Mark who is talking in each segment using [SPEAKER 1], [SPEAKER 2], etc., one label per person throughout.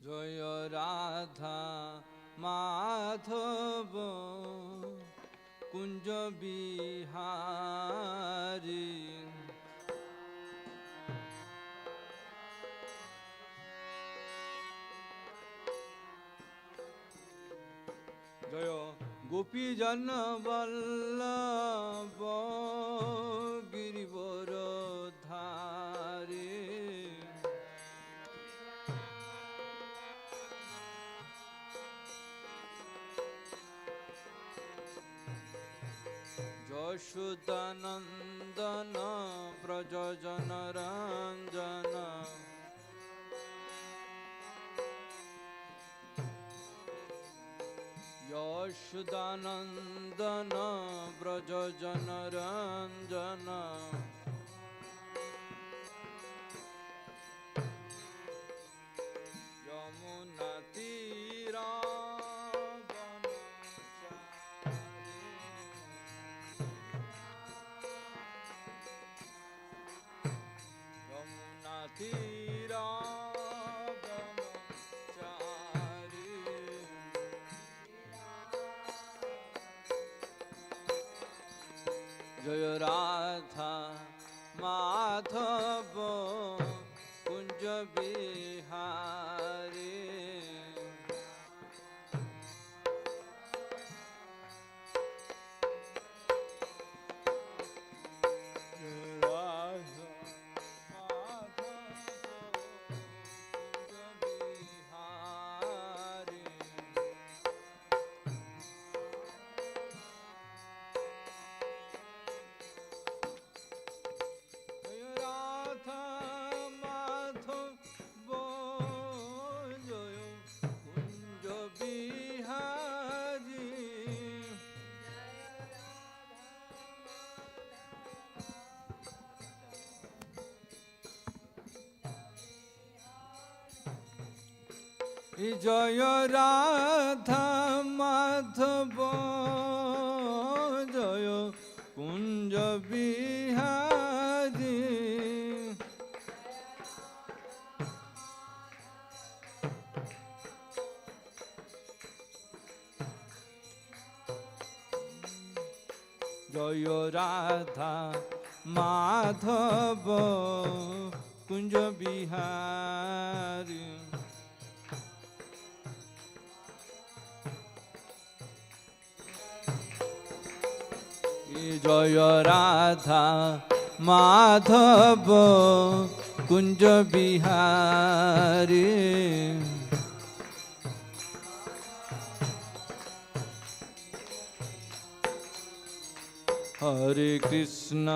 [SPEAKER 1] জয় রাধা মাধব কুঞ্জ বিহারী জয় গোপীজন বল্লভ গিরিবর ধারে যশোদানন্দন ব্রজজন রঞ্জন যশোদানন্দন ব্রজজন রঞ্জন যমুনা তীরা তীরা জয় রাধা মাধব কুঞ্জ বিহারী জয় রাধা মাধব জয় কুঞ্জ বিহারী জয় রাধা মাধব কুঞ্জ বিহারী জয় রাধা মাধব কুঞ্জ বিহারী হরে কৃষ্ণ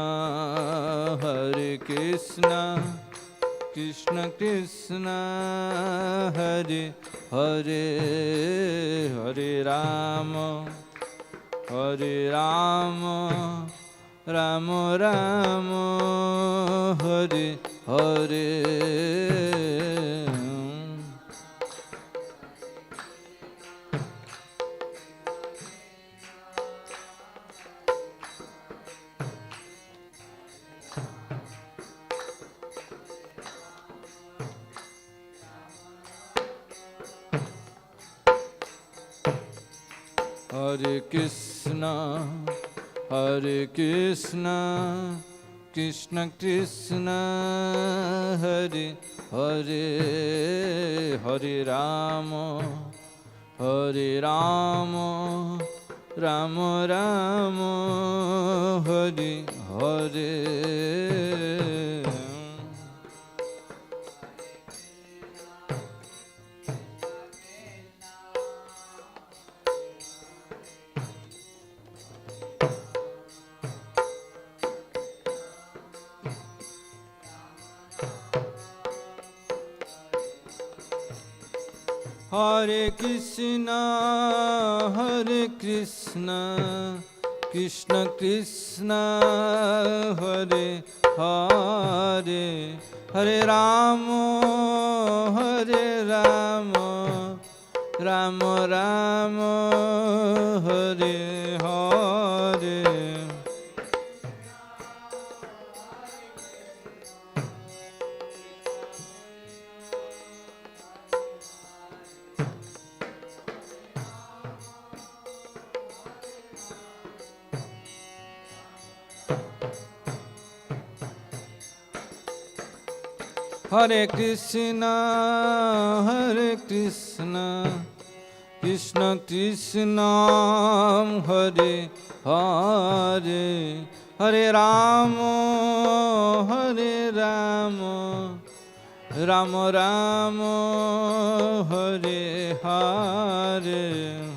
[SPEAKER 1] কৃষ্ণ কৃষ্ণ হরে হরে হরে রাম হরে Ram Ram Ram Hare Hare Hare Krishna Krishna Krishna Hare Hare Hare Ram Ram Ram Hare Hare Hare Krishna Krishna Krishna Hare Hare Hare Ram Ram Ram Hare Hare Hare Krishna, Krishna Krishna, Hare Hare, Hare Rama, Rama Rama, Hare Hare.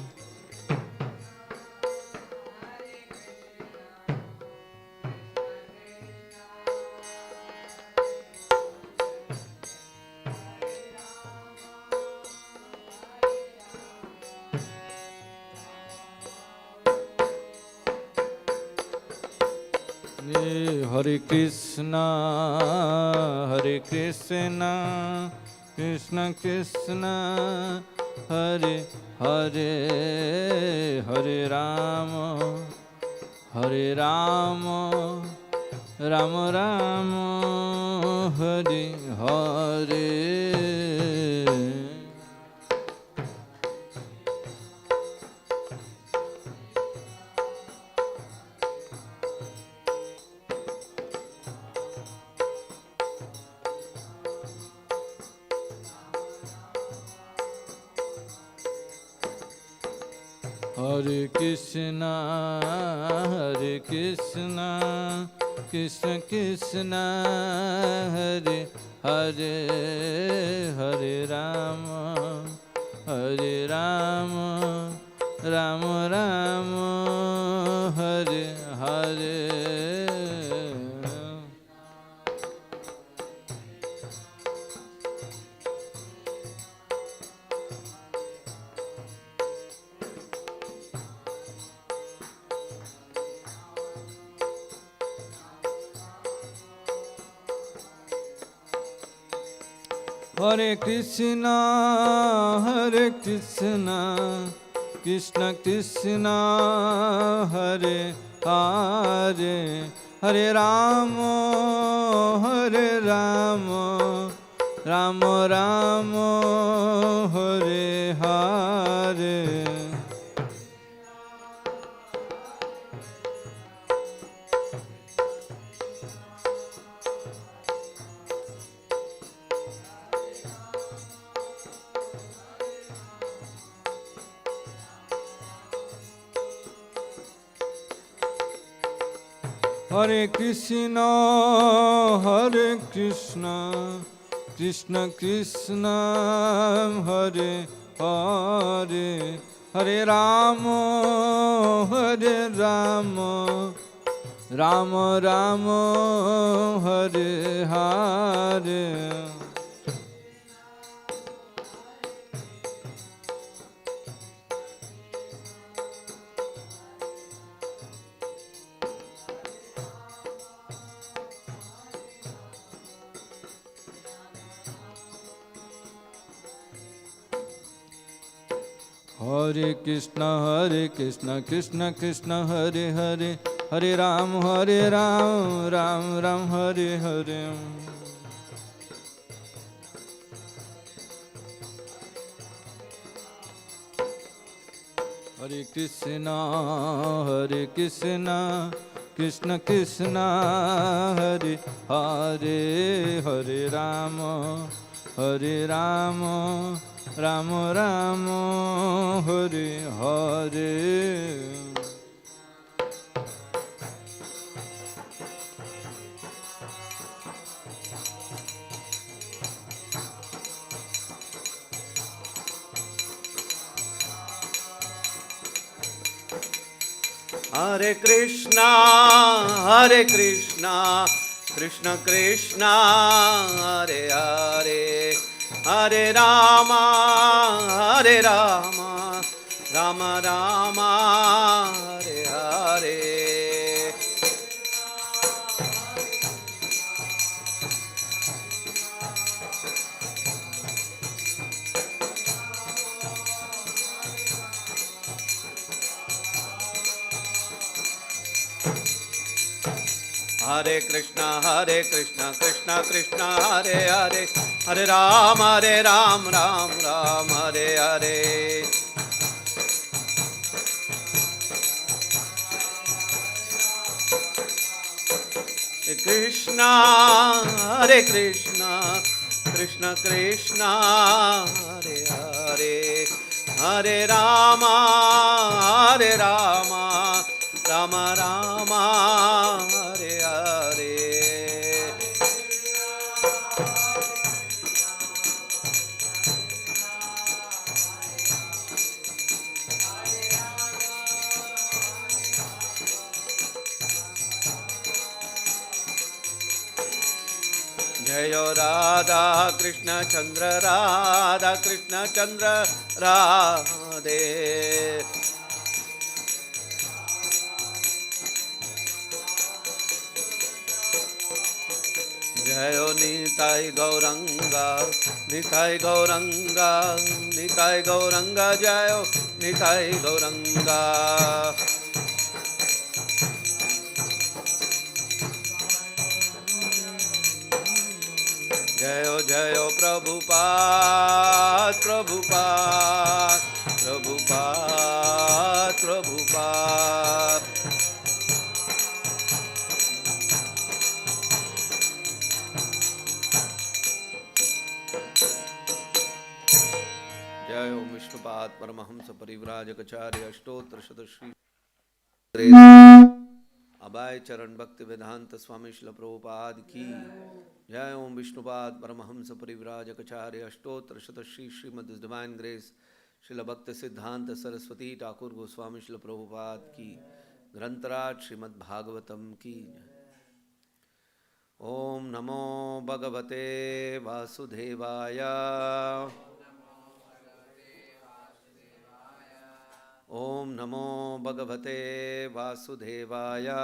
[SPEAKER 1] Hare Krishna, Krishna Krishna, Hare Hare, Hare Rama, Rama Rama, Hare Hare. Hare Krishna, Krishna Krishna, Hare Hare, Hare Rama, Rama Rama, Hare Hare. Hare Krishna, Krishna Krishna, Hare Hare, Hare Rama, Rama Rama, Hare Hare. Hare Krishna, Krishna Krishna, Hare Hare, Hare Rama, Rama Rama, Hare Hare. Hare Krishna, Krishna Krishna, Hare Hare, Hare Ram, Ram Ram, Hare Hare. Hare Krishna, Krishna Krishna, Hare Hare, Hare Rama, Rama Rama, Hare Hare.
[SPEAKER 2] Hare Krishna, Krishna Krishna, Hare Hare, Hare Rama, Rama Rama, Hare Hare. Hare Krishna, Krishna Krishna, Hare Hare, Hare Ram, Ram Ram, Hare Hare. Hare Krishna, Krishna Krishna, Hare Hare, Hare Rama, Hare Rama, Rama Rama, Hare Hare. Jayo Radha Krishna Chandra, Radha Krishna Chandra, Radhe. Jayo Nitai Gauranga, Nitai Gauranga, Nitai Gauranga, Jayo Nitai Gauranga. Jayo Jayo Prabhupada, Prabhupada, Prabhupada, Prabhupada. Jayo Vishnupad Paramahamsa Parivrajakacarya Ashtotra Shadashri Abhay Charan Bhakti Vedanta Swami Srilaprabhupada ki. Jai Om Vishnupad Paramahamsa Parivrajakacarya Ashtotra Shatashi Srimad His Divine Grace Srila Bhakti Siddhanta Saraswati Thakur Goswami Srila Prabhupada ki. Grantaraj Srimad Bhagavatam ki. Om Namo Bhagavate Vasudevaya. Om Namo Bhagavate Vasudevaya.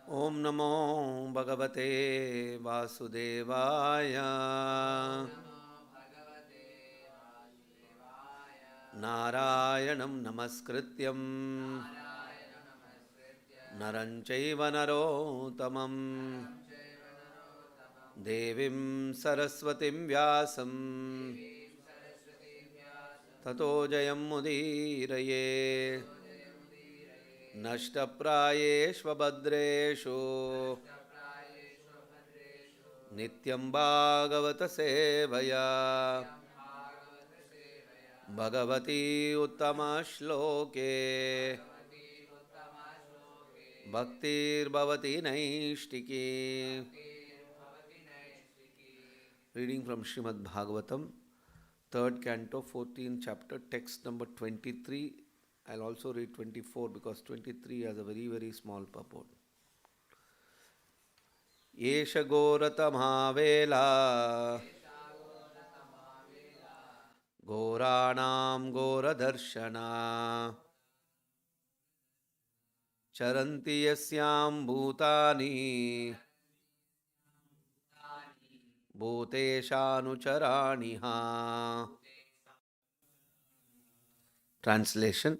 [SPEAKER 2] Om Namo Bhagavate Vasudevaya. Narayanam Namaskrityam Naranchaiva Narottamam Devim Saraswatim Vyasam Tato Jayam Mudiraye Nashtaprayeshva Bhadreshu Nityam Bhagavata Sevaya Bhagavati Uttama Shloke Bhaktir Bhavati Naishtiki. Reading from Srimad Bhagavatam, 3rd canto, 14th chapter, text number 23. I'll also read 24 because 23 has a very, very small purport. Yesha Goratamavela Goranam Goradarshana Charanti Yasyam Bhutani Bhuteshanucharaniha. Translation.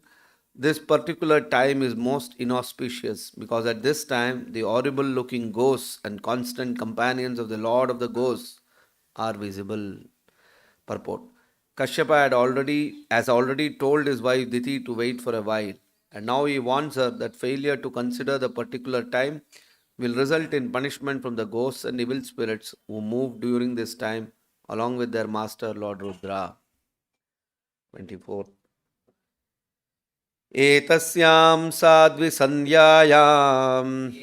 [SPEAKER 2] This particular time is most inauspicious because at this time the horrible looking ghosts and constant companions of the Lord of the Ghosts are visible. Purport. Kashyapa has already told his wife Diti to wait for a while, and now he warns her that failure to consider the particular time will result in punishment from the ghosts and evil spirits who move during this time along with their master Lord Rudra. 24. Etasyam sadvi sandhyayam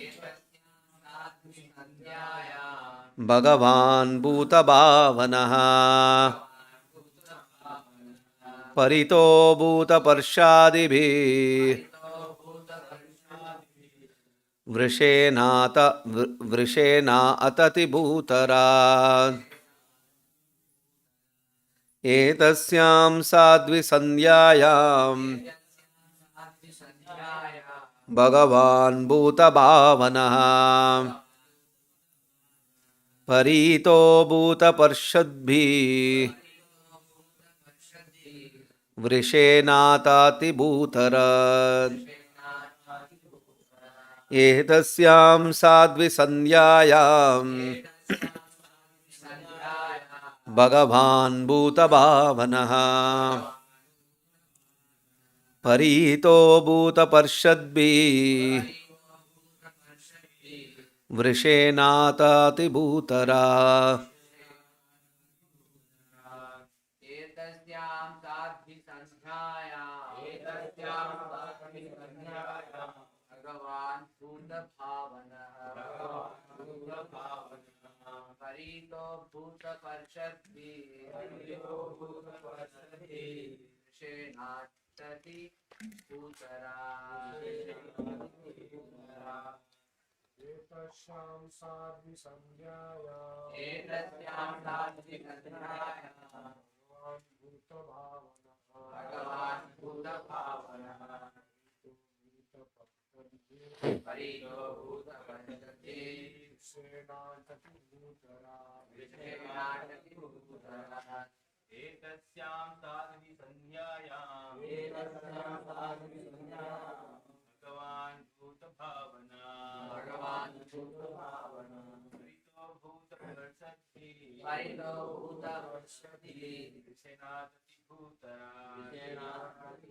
[SPEAKER 2] Bhagavan bhuta bhavanaha Parito bhuta parshadibhi Vrishena atati bhutara. Etasyam sadvi sandhyayam Bhagavan bhuta bhavanaha Parito bhuta parshadbhi Vrishenatati bhutara. Etasyam sadvi sandhyayam Bhagavan bhuta bhavanaha Parito bhuta parshadbhi वृषेनाताति Bhutra
[SPEAKER 1] एतस्यां Sadhvi संध्यायां भगवान् भूतभावनः परितो भूतपर्षद्भिः विषेणातति भूतरा
[SPEAKER 3] एतस्यां साध्वी संज्ञायां
[SPEAKER 1] भगवान् भूतभावनः परितो भूतपर्षद्भिः
[SPEAKER 3] विषेणातति भूतरा
[SPEAKER 1] एतस्यां साध्वी संध्यायां भगवान् भूतभावना परितो भूतपर्षद्भिः विषेणातति भूतरा
[SPEAKER 3] एतस्यां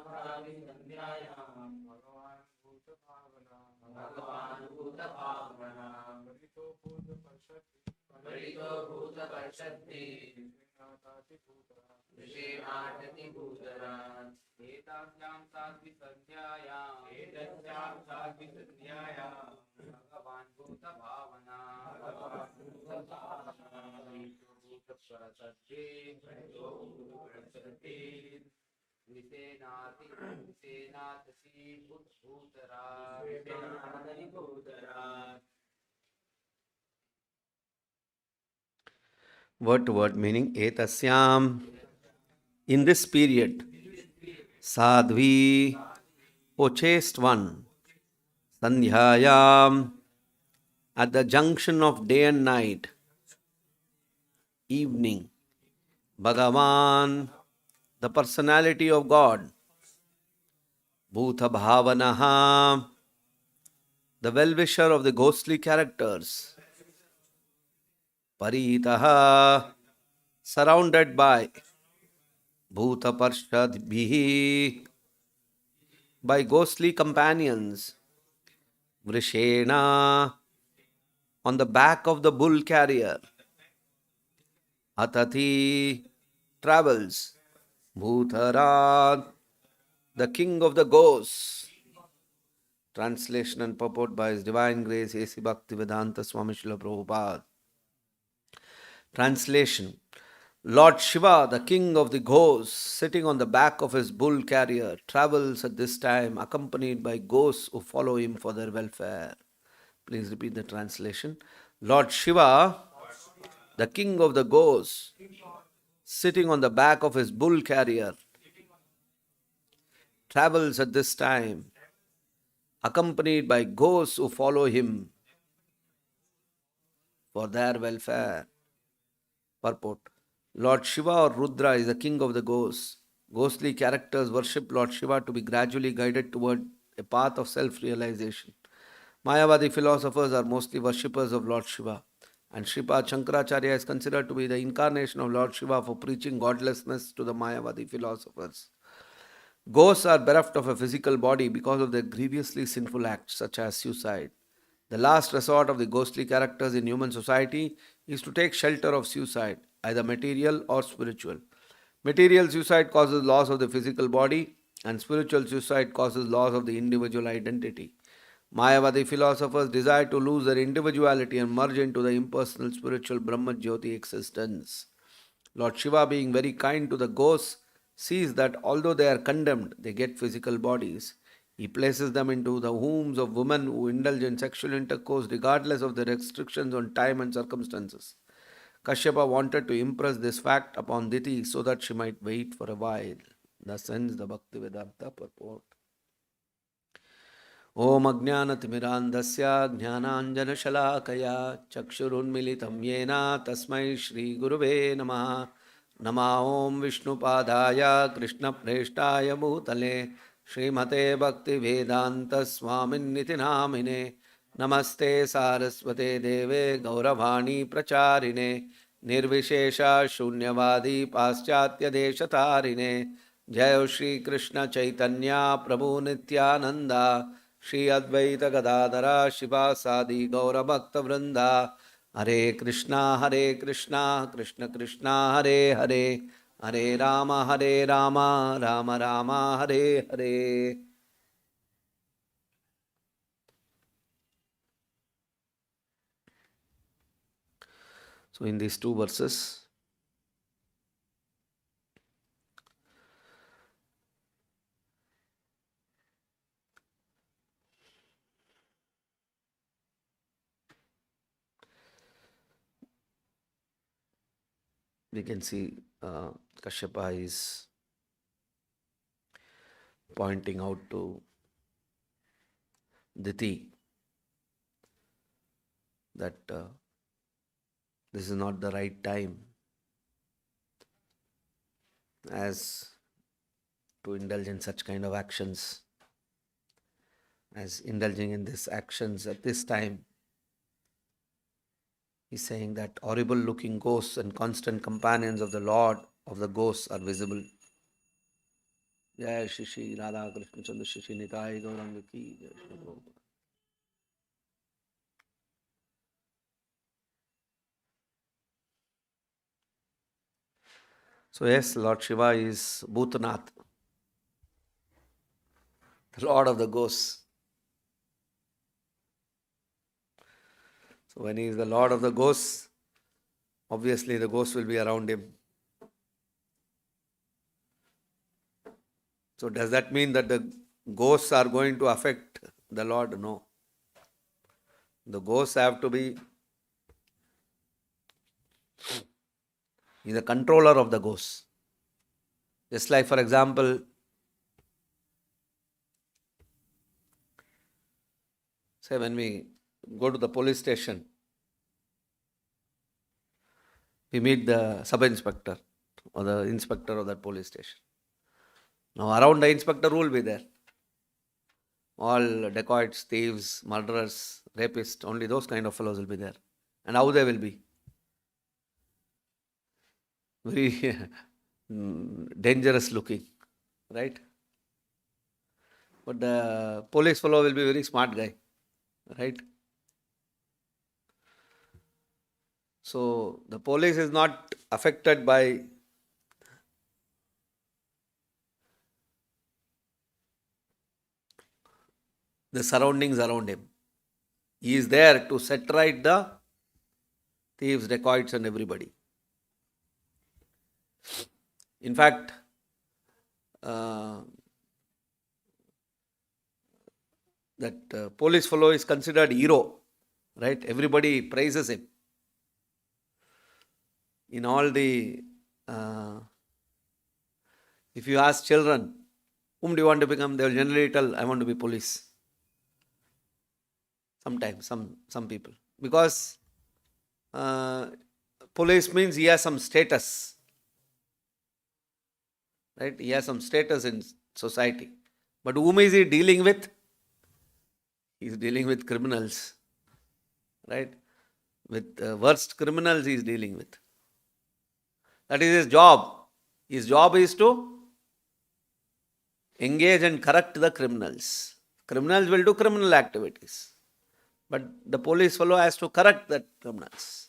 [SPEAKER 3] साध्वी संज्ञायां भगवान् भूतभावना
[SPEAKER 1] परितो भूतपर्षद्भिः विषेणातति भूतरा एतस्यां साध्वी संध्यायां भगवान् भूतभावना विषेणातति Bhutra
[SPEAKER 2] Word to word meaning etasyam. In this period, sadhvi, O chaste one, sandhyayam, at the junction of day and night, evening, Bhagavan, the personality of God, Bhuta Bhavanaha, the well-wisher of the ghostly characters, Paritaha, surrounded by Bhuta Parshadbhihi, by ghostly companions, Vrishena, on the back of the bull carrier, Atati, travels, Bhutarad, the king of the ghosts. Translation and purport by His Divine Grace A.C. Bhaktivedanta Swami Srilaprabhupada. Translation: Lord Shiva, the king of the ghosts, sitting on the back of his bull carrier, travels at this time accompanied by ghosts who follow him for their welfare. Please repeat the translation. Lord Shiva, the king of the ghosts, sitting on the back of his bull carrier, travels at this time accompanied by ghosts who follow him for their welfare. Purport: Lord Shiva or Rudra is the king of the ghosts. Ghostly characters worship Lord Shiva to be gradually guided toward a path of self-realization. Mayavadi philosophers are mostly worshippers of Lord Shiva, and Sripad Shankaracharya is considered to be the incarnation of Lord Shiva for preaching godlessness to the Mayavadi philosophers. Ghosts are bereft of a physical body because of their grievously sinful acts, such as suicide. The last resort of the ghostly characters in human society is to take shelter of suicide, either material or spiritual. Material suicide causes loss of the physical body, and spiritual suicide causes loss of the individual identity. Mayavadi philosophers desire to lose their individuality and merge into the impersonal spiritual Brahma Jyoti existence. Lord Shiva, being very kind to the ghosts, sees that although they are condemned, they get physical bodies. He places them into the wombs of women who indulge in sexual intercourse regardless of the restrictions on time and circumstances. Kashyapa wanted to impress this fact upon Diti so that she might wait for a while. Thus ends the Bhaktivedanta purport. Om Ajnanatimirandasya Jnananjanashalakaya Chakshurunmilitam Yena Tasmai Shri Guruve Namaha. Nama Om Vishnupadaya Krishnapreshtaya Bhutale Srimate Bhaktivedanta Swamin Nitinamine. Namaste Saraswate Deve Gauravani Pracharine Nirvishesha Shunyavadi Paschatya Deshatarine Jai Shri Krishna Chaitanya Prabhu Nityananda Shri Advaita Gadadhara Shivasadi Gaura Bhakta Vrinda Hare Krishna Krishna Krishna Hare Hare Hare Rama Rama Rama Hare Hare. So in these two verses, we can see Kashyapa is pointing out to Diti that this is not the right time as to indulge in such kind of actions, as indulging in these actions at this time. He's saying that horrible looking ghosts and constant companions of the Lord of the ghosts are visible. Jai Shri Shri radhekrishnaworld Shri Shri Nitai Gauranga ki Jai Shri Prabhupada. So yes, Lord Shiva is Bhutanath, the Lord of the ghosts. So when he is the Lord of the ghosts, obviously the ghosts will be around him. So does that mean that the ghosts are going to affect the Lord? No. The ghosts have to be, he's the controller of the ghosts. Just like, for example, say when we go to the police station, we meet the sub-inspector or the inspector of that police station. Now around the inspector who will be there? All dacoits, thieves, murderers, rapists, only those kind of fellows will be there. And how they will be? Very dangerous looking, right? But the police fellow will be very smart guy, right? So the police is not affected by the surroundings around him. He is there to set right the thieves, dacoits and everybody. In fact, that police fellow is considered hero, right? Everybody praises him. In all the, if you ask children, whom do you want to become? They will generally tell, I want to be police. Sometimes, some people. Because police means he has some status. Right? He has some status in society. But whom is he dealing with? He is dealing with criminals. Right? With worst criminals he is dealing with. That is his job. His job is to engage and correct the criminals. Criminals will do criminal activities. But the police fellow has to correct the criminals.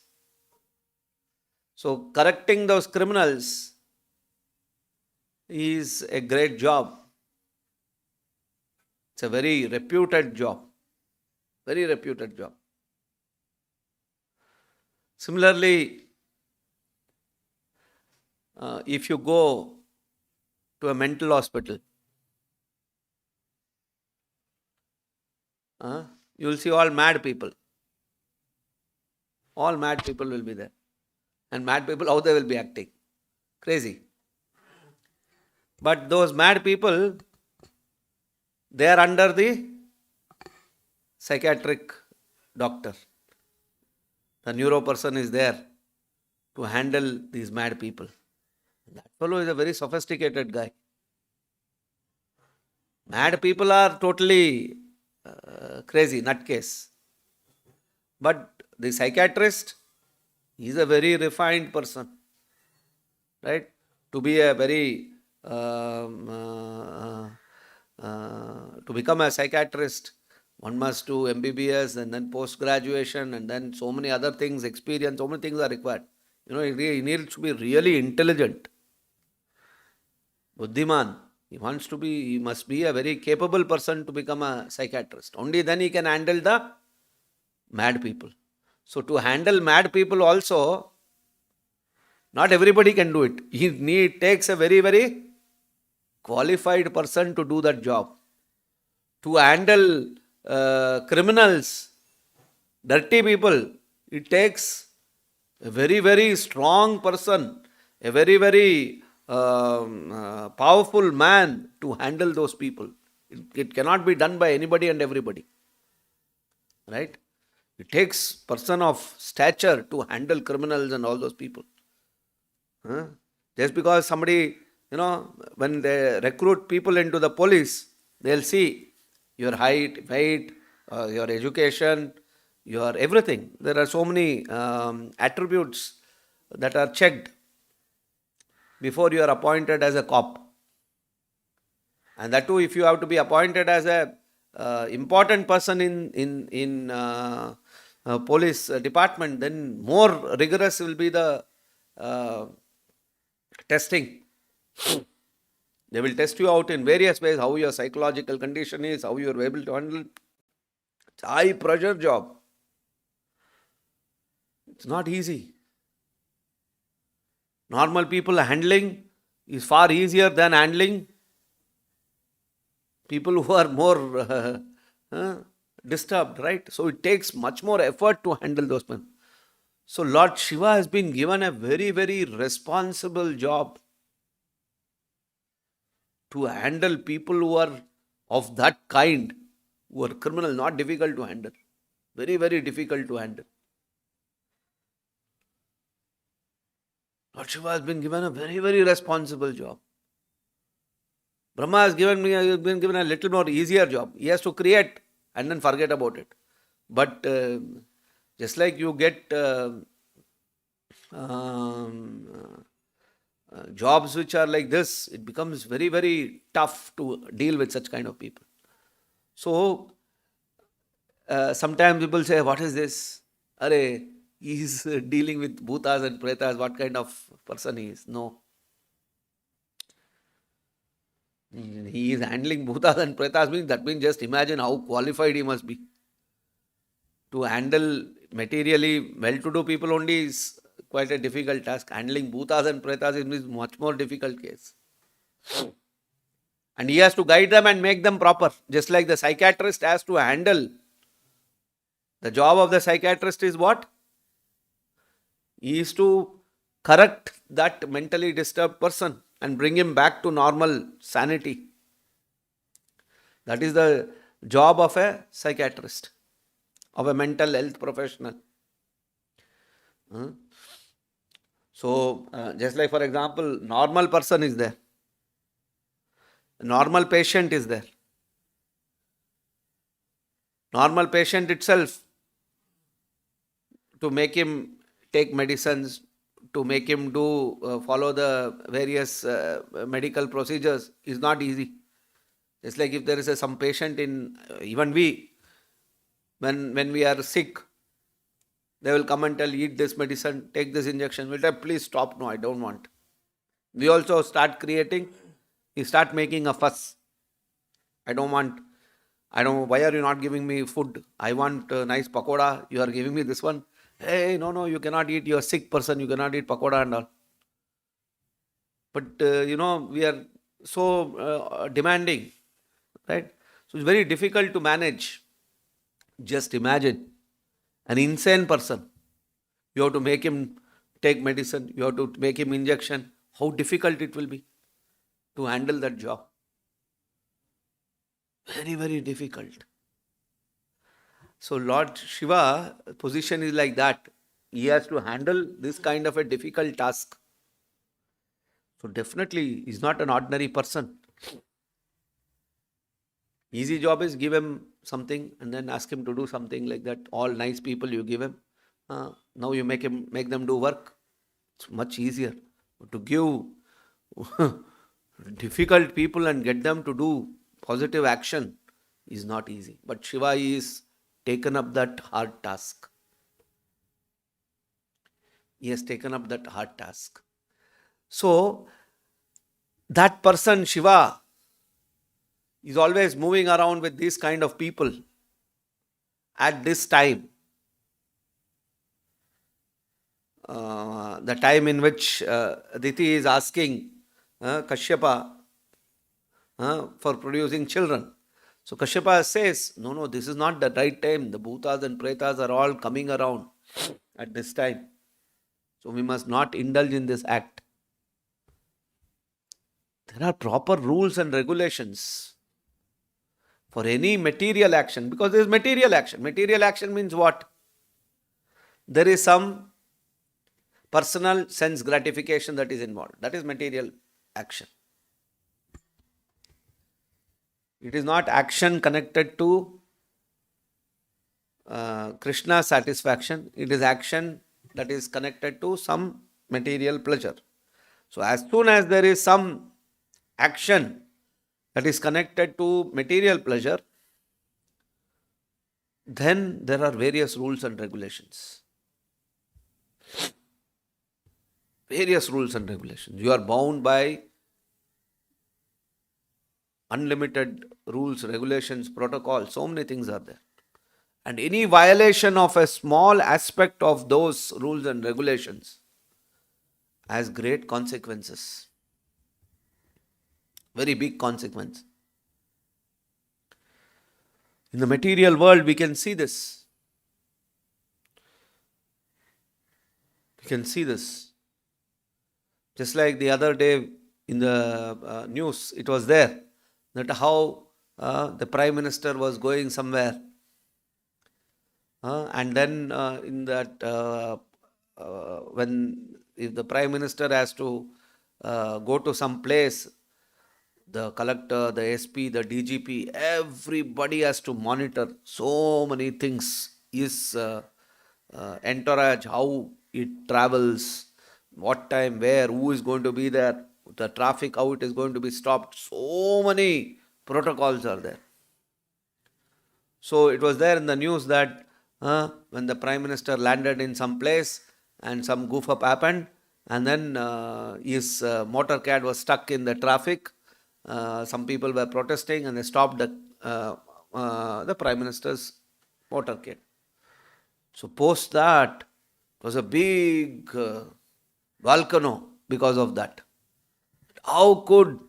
[SPEAKER 2] So correcting those criminals is a great job. It's a very reputed job. Very reputed job. Similarly, if you go to a mental hospital, you will see all mad people. All mad people will be there. And mad people, how they will be acting? Crazy. But those mad people, they are under the psychiatric doctor. The neuro person is there to handle these mad people. That fellow is a very sophisticated guy. Mad people are totally crazy, nutcase. But the psychiatrist, he is a very refined person. Right? To be a very to become a psychiatrist, one must do MBBS and then post graduation and then so many other things, experience, so many things are required. He needs to be really intelligent, buddhiman. He must be a very capable person to become a psychiatrist. Only then he can handle the mad people. So to handle mad people also, not everybody can do it. It takes a very, very qualified person to do that job. To handle criminals, dirty people, it takes a very, very strong person, a very, very powerful man to handle those people. It cannot be done by anybody and everybody. Right? It takes person of stature to handle criminals and all those people. Just because somebody, when they recruit people into the police, they'll see your height, weight, your education, your everything. There are so many attributes that are checked before you are appointed as a cop. And that too, if you have to be appointed as a important person in police department, then more rigorous will be the testing. They will test you out in various ways, how your psychological condition is, how you are able to handle. It's a high pressure job. It's not easy. Normal people handling is far easier than handling people who are more disturbed, right? So it takes much more effort to handle those people. So Lord Shiva has been given a very, very responsible job to handle people who are of that kind, who are criminal, not difficult to handle. Very, very difficult to handle. Lord Shiva has been given a very, very responsible job. Brahma has been given a little more easier job. He has to create and then forget about it. But just like you get jobs which are like this, it becomes very, very tough to deal with such kind of people. So, sometimes people say, what is this? Are, he is dealing with bhutas and pretas, what kind of person he is? No. He is handling bhutas and pretas, that means just imagine how qualified he must be. To handle materially well-to-do people only is quite a difficult task. Handling bhutas and pretas is much more difficult case. And he has to guide them and make them proper. Just like the psychiatrist has to handle. The job of the psychiatrist is what? He is to correct that mentally disturbed person and bring him back to normal sanity. That is the job of a psychiatrist, of a mental health professional. So, just like for example, normal person is there. A normal patient is there. Normal patient itself, to make him take medicines, to make him follow the various medical procedures is not easy. It's like if there is some patient in, even we, when we are sick, they will come and tell, eat this medicine, take this injection. We'll tell, please stop, no, I don't want. We also start we start making a fuss. I don't want, why are you not giving me food? I want nice pakoda, you are giving me this one. Hey, no, you cannot eat, you are a sick person, you cannot eat pakoda and all. But, we are so demanding, right? So it's very difficult to manage. Just imagine an insane person. You have to make him take medicine, you have to make him injection. How difficult it will be to handle that job. Very, very difficult. So Lord Shiva position is like that. He has to handle this kind of a difficult task. So definitely he's not an ordinary person. Easy job is give him something and then ask him to do something like that. All nice people you give him. Now you make them do work. It's much easier to give difficult people and get them to do positive action is not easy. But Shiva is taken up that hard task. He has taken up that hard task. So, that person, Shiva, is always moving around with these kind of people at this time. The time in which Aditi is asking Kashyapa for producing children. So Kashyapa says, no, this is not the right time. The bhutas and pretas are all coming around at this time. So we must not indulge in this act. There are proper rules and regulations for any material action, because there is material action. Material action means what? There is some personal sense gratification that is involved. That is material action. It is not action connected to Krishna satisfaction. It is action that is connected to some material pleasure. So as soon as there is some action that is connected to material pleasure, then there are various rules and regulations. Various rules and regulations. You are bound by unlimited rules, regulations, protocols. So many things are there. And any violation of a small aspect of those rules and regulations has great consequences. Very big consequence. In the material world, we can see this. We can see this. Just like the other day in the news, it was there that how the Prime Minister was going somewhere. And then in that, when if the Prime Minister has to go to some place, the collector, the SP, the DGP, everybody has to monitor so many things. His entourage, how it travels, what time, where, who is going to be there, the traffic, how it is going to be stopped. So many protocols are there. So it was there in the news that when the Prime Minister landed in some place and some goof up happened, and then his motorcade was stuck in the traffic. Some people were protesting and they stopped the Prime Minister's motorcade. So post that, it was a big volcano because of that. How could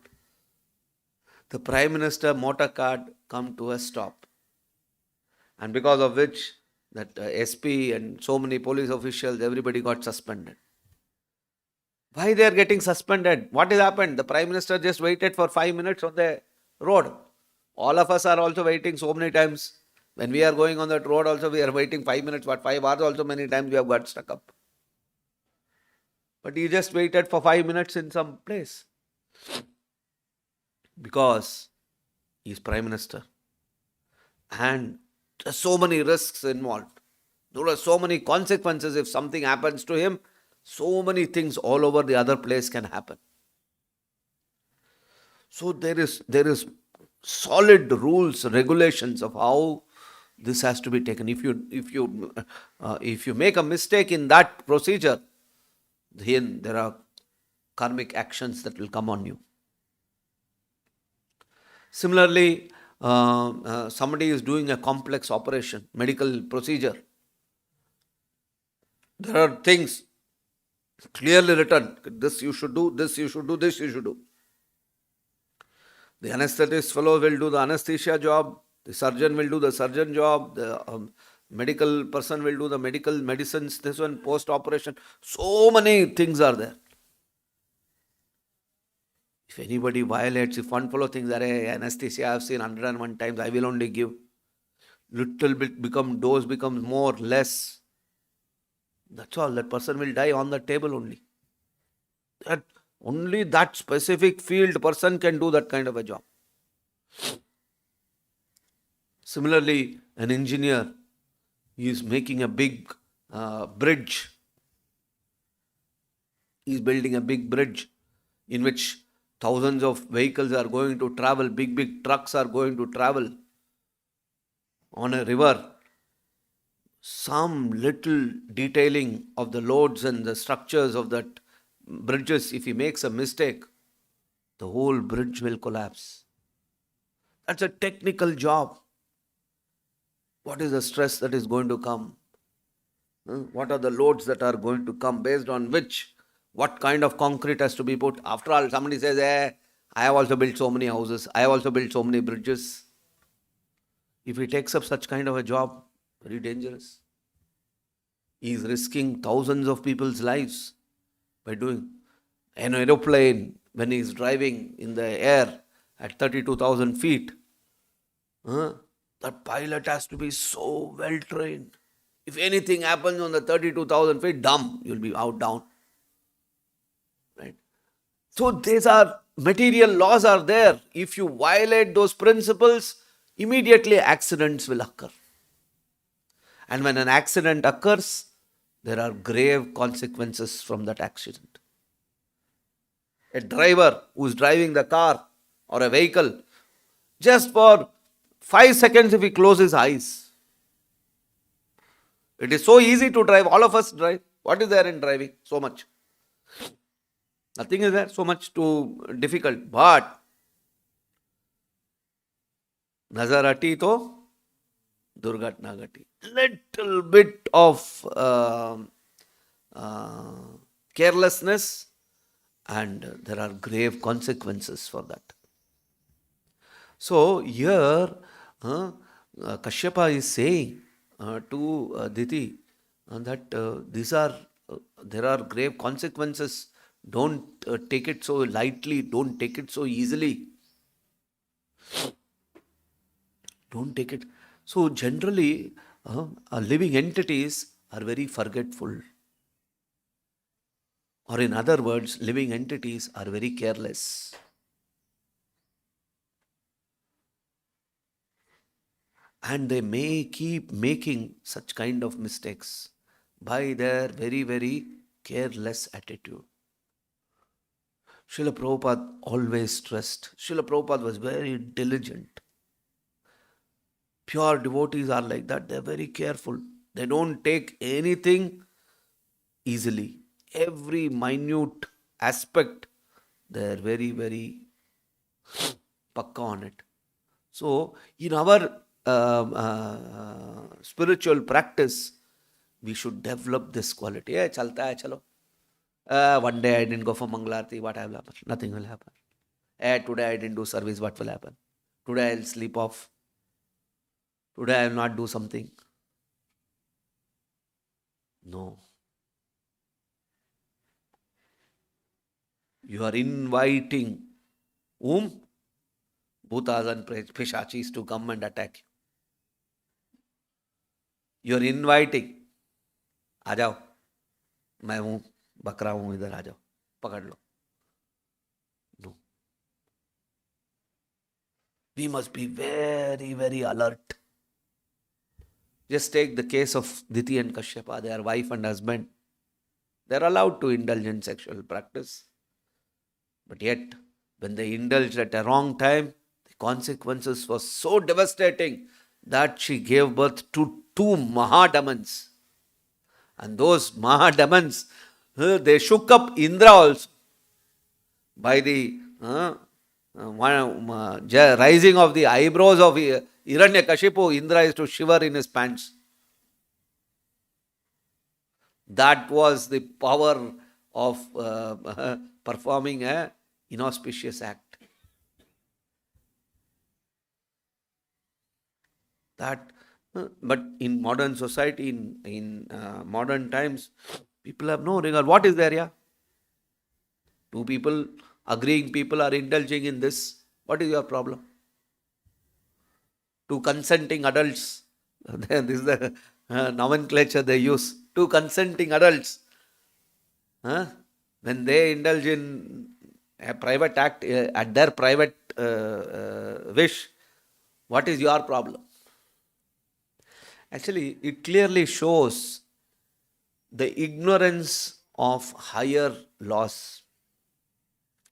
[SPEAKER 2] the Prime Minister motorcade come to a stop? And because of which that SP and so many police officials, everybody got suspended. Why they are getting suspended? What has happened? The Prime Minister just waited for 5 minutes on the road. All of us are also waiting so many times. When we are going on that road also, we are waiting 5 minutes, but 5 hours also many times we have got stuck up. But he just waited for 5 minutes in some place. Because he is Prime Minister. And there are so many risks involved. There are so many consequences if something happens to him. So many things all over the other place can happen. So there is solid rules, regulations of how this has to be taken. If you make a mistake in that procedure, then there are karmic actions that will come on you. Similarly, somebody is doing a complex operation, medical procedure. There are things clearly written. This you should do, this you should do, this you should do. The anesthetist fellow will do the anesthesia job. The surgeon will do the surgeon job. The medical person will do the medical medicines. This one, post-operation. So many things are there. If anybody violates, if one fellow thinks that anesthesia I have seen 101 times, I will only give. Little bit dose becomes more, less. That's all. That person will die on the table only. Only that specific field person can do that kind of a job. Similarly, an engineer is making a big bridge. He is building a big bridge in which Thousands of vehicles are going to travel, big trucks are going to travel on a river. Some little detailing of the loads and the structures of that bridges, if he makes a mistake, the whole bridge will collapse. That's a technical job. What is the stress that is going to come? What are the loads that are going to come, based on which, what kind of concrete has to be put? After all, somebody says, I have also built so many houses, I have also built so many bridges. If he takes up such kind of a job, very dangerous. He is risking thousands of people's lives by doing. An aeroplane, when he is driving in the air at 32,000 feet, that pilot has to be so well trained. If anything happens on the 32,000 feet, dumb, you'll be out down. Right? So these are material laws are there. If you violate those principles, immediately accidents will occur. And when an accident occurs, there are grave consequences from that accident. A driver who's driving the car or a vehicle, just for 5 seconds if he closes his eyes, it is so easy to drive. All of us drive. What is there in driving? So much. Nothing is there so much too difficult. But nazar ati to durgatna gati. Little bit of carelessness, and there are grave consequences for that. So here Kashyapa is saying to Aditi that there are grave consequences. Don't take it so lightly. Don't take it so easily. Don't take it. So generally, living entities are very forgetful. Or in other words, living entities are very careless. And they may keep making such kind of mistakes by their very careless attitude. Srila Prabhupada always stressed. Srila Prabhupada was very diligent. Pure devotees are like that. They are very careful. They don't take anything easily. Every minute aspect, they are very pakka on it. So, in our spiritual practice, we should develop this quality. Chalta hai, chalo. One day I didn't go for Mangalarti, what will happen? Nothing will happen. Today I didn't do service, what will happen? Today I'll sleep off. Today I will not do something. No. You are inviting whom? Bhutas and Pishachis to come and attack you. You are inviting. आ जाओ, मैं हूं, बकरा हूं, इधर आ जाओ, पकड़ लो. No. We must be very alert. Just take the case of Diti and Kashyapa. They are wife and husband. They are allowed to indulge in sexual practice. But yet, when they indulged at a wrong time, the consequences were so devastating that she gave birth to 2 Mahadamans. And those Mahadamans, they shook up Indra also. By the rising of the eyebrows of Hiranyakashipu, Indra is to shiver in his pants. That was the power of performing an inauspicious act. But in modern society, in modern times, people have no regard. What is there here? 2 people, agreeing people are indulging in this. What is your problem? 2 consenting adults. This is the nomenclature they use. 2 consenting adults. When they indulge in a private act at their private wish, what is your problem? Actually, it clearly shows the ignorance of higher laws.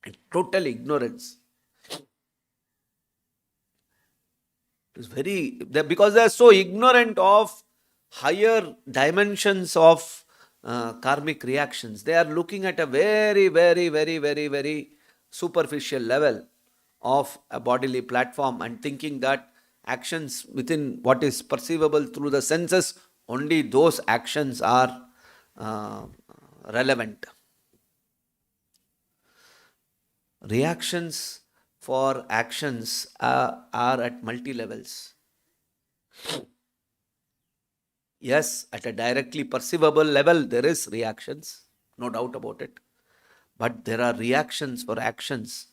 [SPEAKER 2] And total ignorance. It is because they are so ignorant of higher dimensions of karmic reactions. They are looking at a very, very, very, very, very superficial level of a bodily platform and thinking that actions within what is perceivable through the senses, only those actions are uh, relevant. Reactions for actions are at multi levels. Yes, at a directly perceivable level, there is reactions, no doubt about it. But there are reactions for actions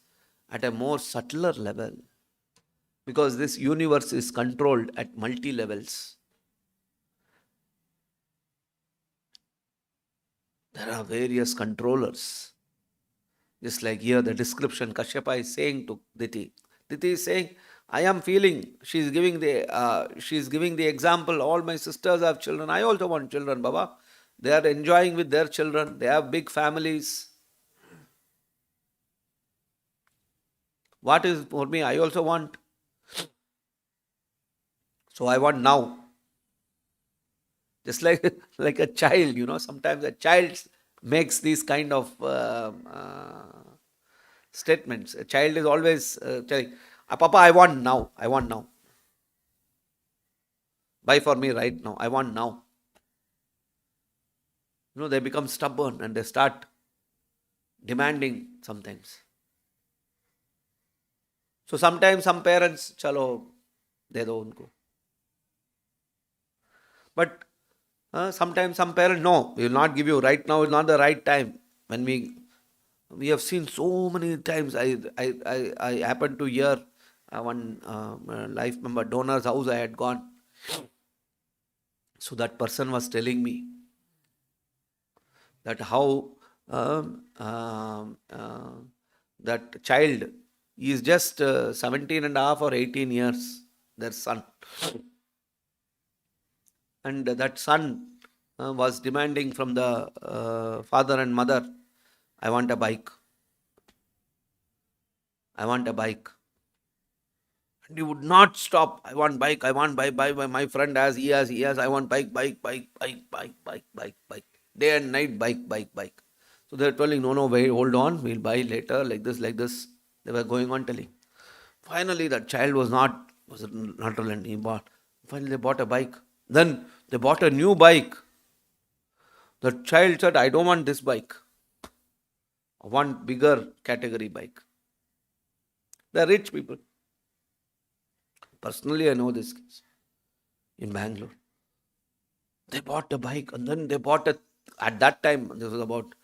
[SPEAKER 2] at a more subtler level because this universe is controlled at multi levels. There are various controllers. Just like here, the description Kashyapa is saying to Diti. Diti is saying, I am feeling. She's giving the example. All my sisters have children. I also want children, Baba. They are enjoying with their children. They have big families. What is for me? I also want. So I want now. Just like like a child, sometimes a child makes these kind of statements. A child is always telling, Papa, I want now. I want now. Buy for me right now. I want now. They become stubborn and they start demanding sometimes. So sometimes some parents, chalo, de do unko. But sometimes some parents, no, we will not give you right now. It's not the right time. When we have seen so many times. I happened to hear one life member donor's house I had gone. So that person was telling me that how that child is just 17 and a half or 18 years, their son. And that son was demanding from the father and mother, I want a bike. I want a bike. And he would not stop. I want bike. I want bike. My friend has, he has. I want bike. Day and night, bike. So they were telling, no, wait, hold on. We'll buy later, like this, like this. They were going on telling. Finally, that child was not relenting. Finally, they bought a bike. Then they bought a new bike. The child said, I don't want this bike. I want bigger category bike. They're rich people. Personally, I know this case in Bangalore. They bought a bike and then they bought at that time, this was about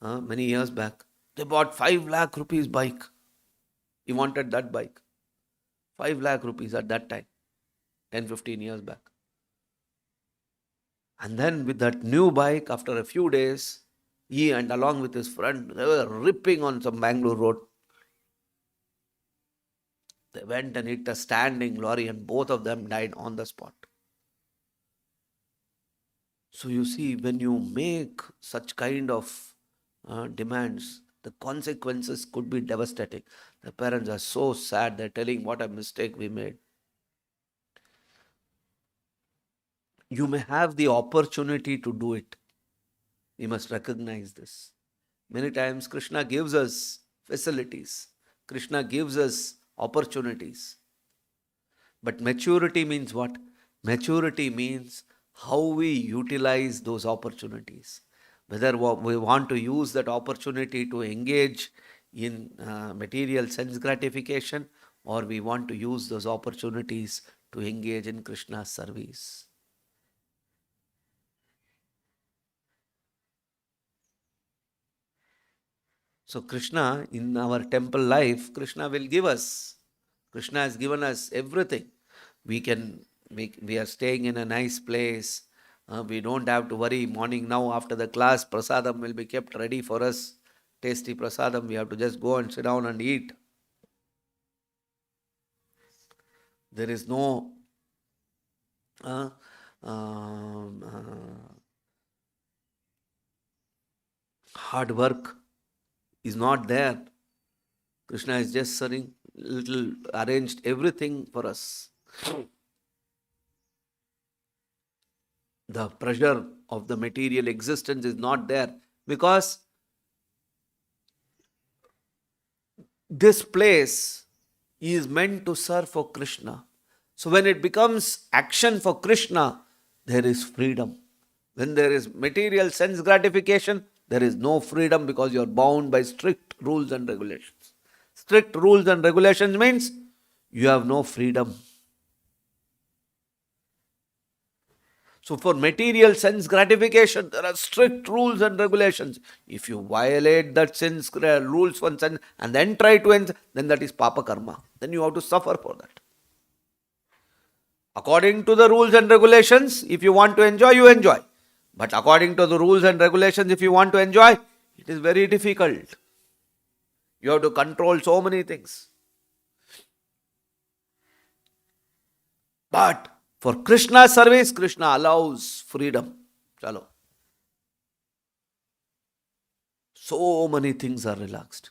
[SPEAKER 2] many years back, they bought 5 lakh rupees bike. He wanted that bike. 5 lakh rupees at that time, 10-15 years back. And then with that new bike, after a few days, he and along with his friend, they were ripping on some Bangalore road. They went and hit a standing lorry and both of them died on the spot. So you see, when you make such kind of demands, the consequences could be devastating. The parents are so sad, they're telling what a mistake we made. You may have the opportunity to do it. We must recognize this. Many times Krishna gives us facilities. Krishna gives us opportunities. But maturity means what? Maturity means how we utilize those opportunities. Whether we want to use that opportunity to engage in material sense gratification, or we want to use those opportunities to engage in Krishna's service. So Krishna, in our temple life, Krishna will give us. Krishna has given us everything. We are staying in a nice place. We don't have to worry. Morning now after the class, prasadam will be kept ready for us. Tasty prasadam. We have to just go and sit down and eat. There is no hard work is not there. Krishna is just arranged everything for us. The pressure of the material existence is not there because this place is meant to serve for Krishna. So when it becomes action for Krishna, there is freedom. When there is material sense gratification, there is no freedom because you are bound by strict rules and regulations. Strict rules and regulations means you have no freedom. So for material sense gratification, there are strict rules and regulations. If you violate that sense rules for sense and then try to end, then that is papa karma. Then you have to suffer for that. According to the rules and regulations, if you want to enjoy, you enjoy. But according to the rules and regulations, if you want to enjoy, it is very difficult. You have to control so many things. But for Krishna's service, Krishna allows freedom. Chalo. So many things are relaxed.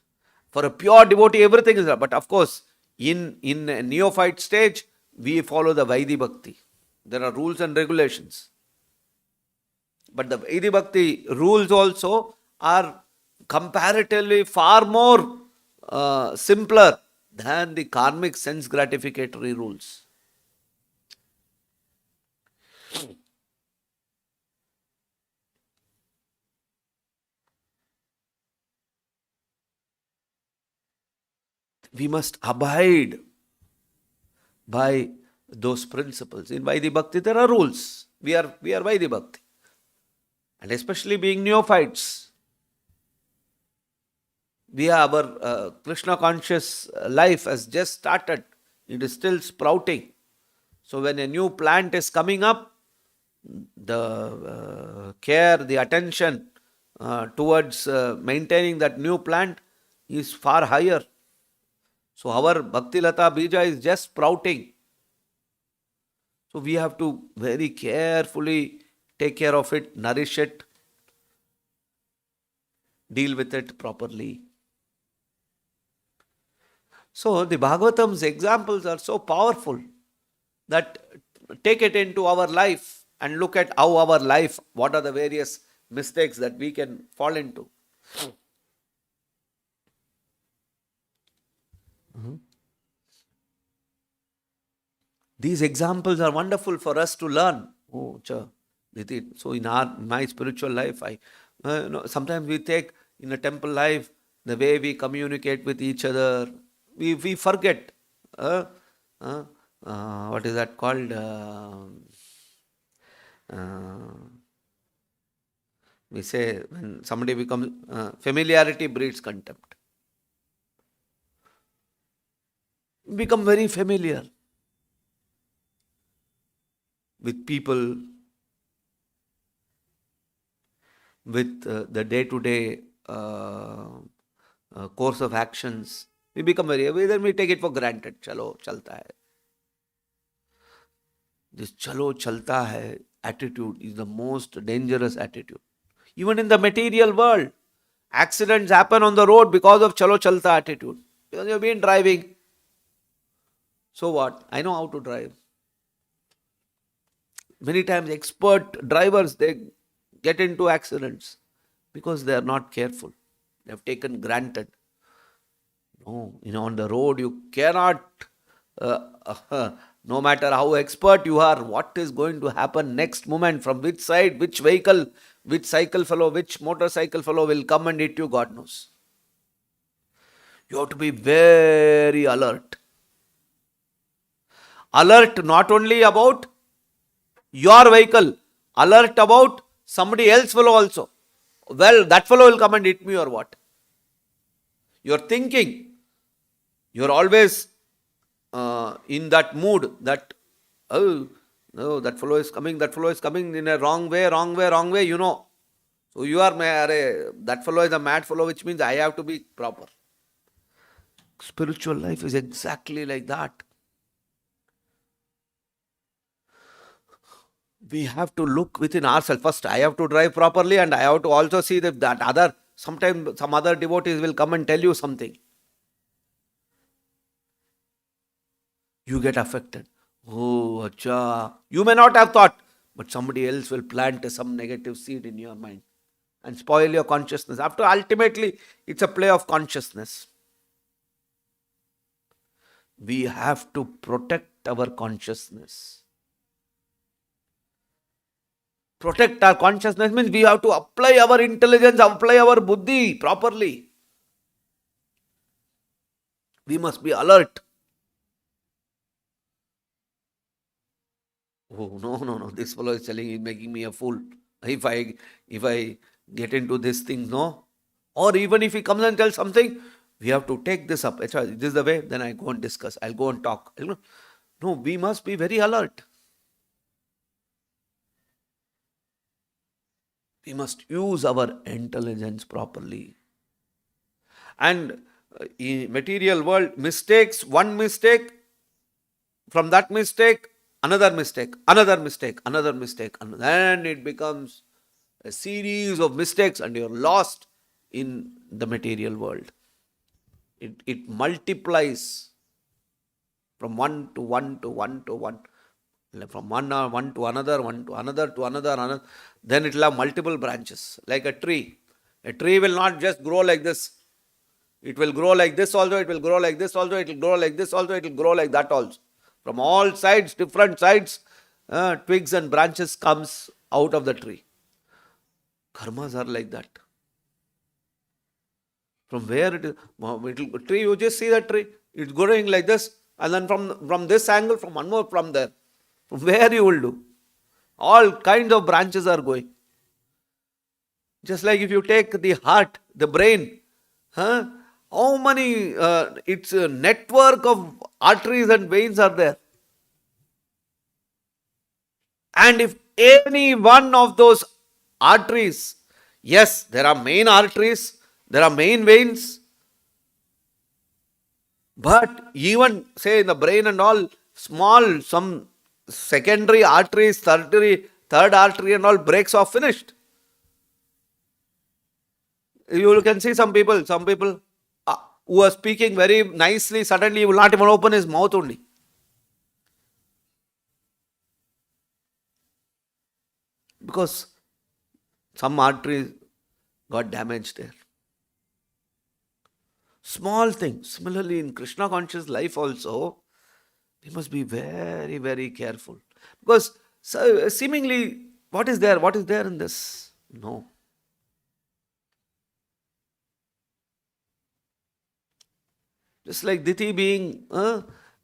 [SPEAKER 2] For a pure devotee, everything is relaxed. But of course, in a neophyte stage, we follow the Vaidhi Bhakti. There are rules and regulations. But the Vaidhi Bhakti rules also are comparatively far more simpler than the karmic sense gratificatory rules. We must abide by those principles. In Vaidhi Bhakti, there are rules. We are Vaidhi Bhakti. And especially being neophytes, we have our Krishna conscious life has just started. It is still sprouting. So when a new plant is coming up, the care, the attention towards maintaining that new plant is far higher. So our Bhakti Lata Bija is just sprouting. So we have to very carefully take care of it, nourish it, deal with it properly. So the Bhagavatam's examples are so powerful that take it into our life and look at how our life, what are the various mistakes that we can fall into. These examples are wonderful for us to learn. So in my spiritual life, sometimes we take in a temple life the way we communicate with each other. We forget. What is that called? We say when somebody becomes familiarity breeds contempt. We become very familiar with people, with the day-to-day course of actions. We become then we take it for granted. Chalo, chalta hai. This chalo, chalta hai attitude is the most dangerous attitude. Even in the material world, accidents happen on the road because of chalo, chalta attitude. Because you've been driving. So what? I know how to drive. Many times expert drivers, they get into accidents because they are not careful. They have taken granted. No, on the road you cannot, no matter how expert you are, what is going to happen next moment, from which side, which vehicle, which cycle fellow, which motorcycle fellow will come and hit you, God knows. You have to be very alert. Alert not only about your vehicle, alert about somebody else fellow also. Well, that fellow will come and hit me or what? You're thinking. You're always in that mood that, oh, no, that fellow is coming in a wrong way. So you are, that fellow is a mad fellow, which means I have to be proper. Spiritual life is exactly like that. We have to look within ourselves. First, I have to drive properly, and I have to also see that sometimes some other devotees will come and tell you something. you get affected. Oh, acha. You may not have thought, but somebody else will plant some negative seed in your mind and spoil your consciousness. After ultimately, it's a play of consciousness. We have to protect our consciousness. Protect our consciousness means we have to apply our intelligence, apply our buddhi properly. We must be alert. Oh, no. This fellow is telling, he's making me a fool. If I get into this thing, no. Or even if he comes and tells something, we have to take this up. This is the way, then I go and discuss. I'll go and talk. No, we must be very alert. We must use our intelligence properly. And in material world, mistakes, one mistake, from that mistake, another mistake, another mistake, another mistake. And then it becomes a series of mistakes and you're lost in the material world. It multiplies from one to one to one to one. From one to another, one to another, to another. Then it will have multiple branches, like a tree. A tree will not just grow like this. It will grow like this also, it will grow like this also, it will grow like this also, it will grow like that also. From all sides, different sides, twigs and branches comes out of the tree. Karmas are like that. From where it is, tree, you just see the tree, it's growing like this, and then from this angle, from one more, from there. From where you will do? All kinds of branches are going. Just like if you take the heart, the brain, how many, it's a network of arteries and veins are there. And if any one of those arteries, yes, there are main arteries, there are main veins, but even say in the brain and all, small, some secondary arteries, third artery and all breaks off, finished. You can see some people who are speaking very nicely, suddenly he will not even open his mouth only. Because some arteries got damaged there. Small thing. Similarly, in Krishna conscious life also, we must be very, very careful. Because seemingly, what is there? What is there in this? No. Just like Diti being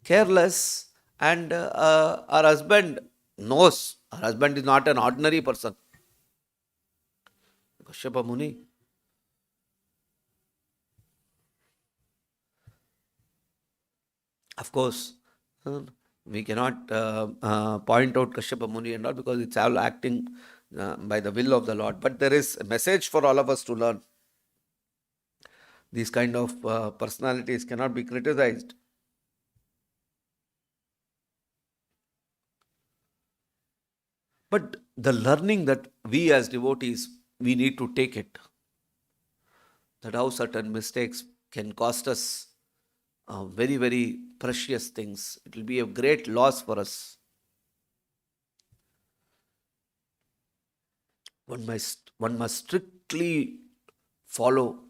[SPEAKER 2] careless, and her husband knows her husband is not an ordinary person. Kashyapa Muni. Of course, we cannot point out Kashyapa Muni and all because it's all acting by the will of the Lord. But there is a message for all of us to learn. These kind of personalities cannot be criticized. But the learning that we as devotees, we need to take it. That how certain mistakes can cost us very, very precious things. It will be a great loss for us. One must strictly follow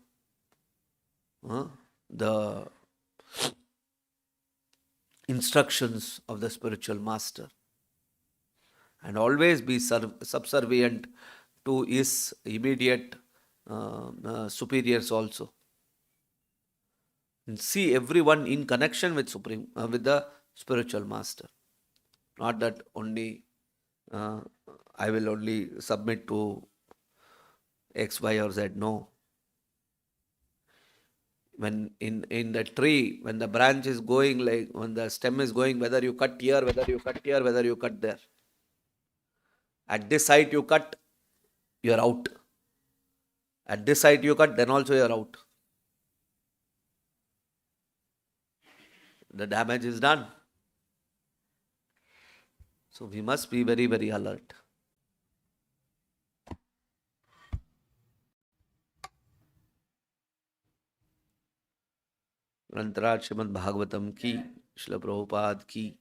[SPEAKER 2] the instructions of the spiritual master and always be subservient to his immediate superiors also. And see everyone in connection with with the spiritual master. Not that only I will only submit to X, Y or Z. No. When in the tree, when the branch is going, like when the stem is going, whether you cut here, whether you cut here, whether you cut there. At this side you cut, you are out. At this side you cut, then also you are out. The damage is done. So we must be very, very alert. Srimad Bhagavatam ki Srila Prabhupada ki